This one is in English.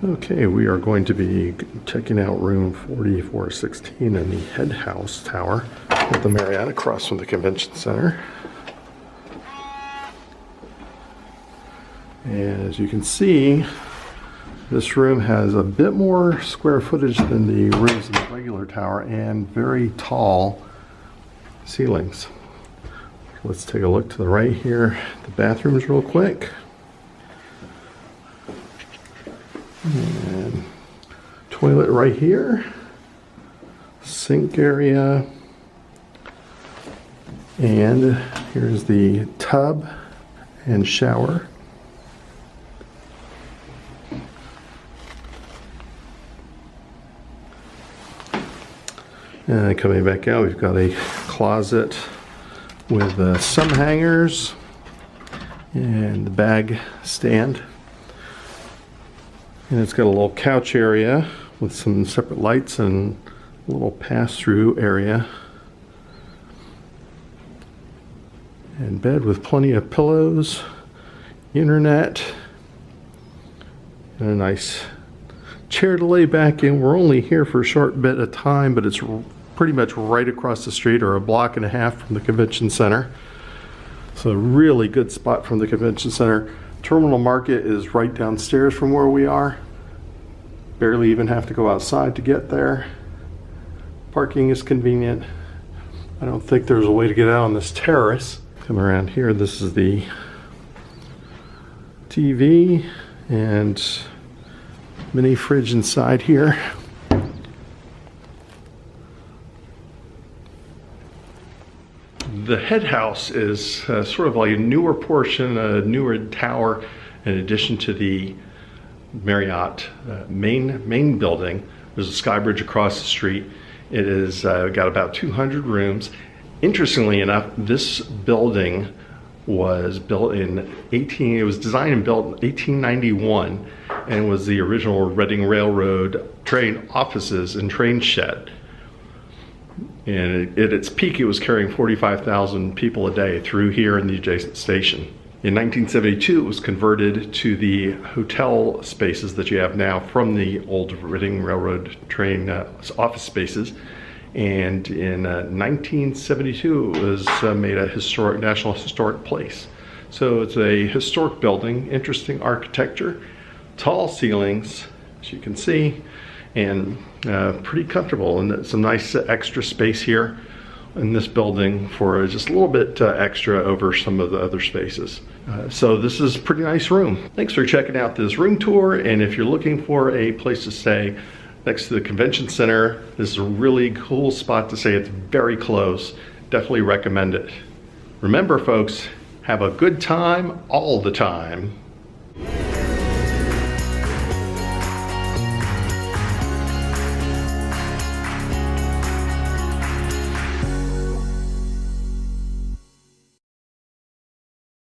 Okay, we are going to be checking out room 4416 in the head house tower at the Marriott across from the convention center. And as you can see, this room has a bit more square footage than the rooms in the regular tower and very tall ceilings. Let's take a look to the right here, the bathrooms real quick. And toilet right here, sink area, and here's the tub and shower. And coming back out, we've got a closet with some hangers and the bag stand. And it's got a little couch area with some separate lights and a little pass-through area. And bed with plenty of pillows, internet, and a nice chair to lay back in. We're only here for a short bit of time, but it's pretty much right across the street or a block and a half from the convention center. So a really good spot from the convention center. Terminal Market is right downstairs from where we are. Barely even have to go outside to get there. Parking is convenient. I don't think there's a way to get out on this terrace. Come around here, this is the TV and mini fridge inside here. The head house is sort of like a newer portion, a newer tower, in addition to the Marriott main building. There's a sky bridge across the street. It is got about 200 rooms. Interestingly enough, this building was built in it was designed and built in 1891 and was the original Reading Railroad train offices and train shed. And at its peak, it was carrying 45,000 people a day through here in the adjacent station. In 1972, it was converted to the hotel spaces that you have now from the old Reading Railroad train office spaces. And in 1972, it was made a National Historic Place. So it's a historic building, interesting architecture, tall ceilings, as you can see, and pretty comfortable, and some nice extra space here in this building for just a little bit extra over some of the other spaces. So this is a pretty nice room. Thanks for checking out this room tour, and if you're looking for a place to stay next to the convention center, this is a really cool spot to stay. It's very close. Definitely recommend it. Remember folks, have a good time all the time.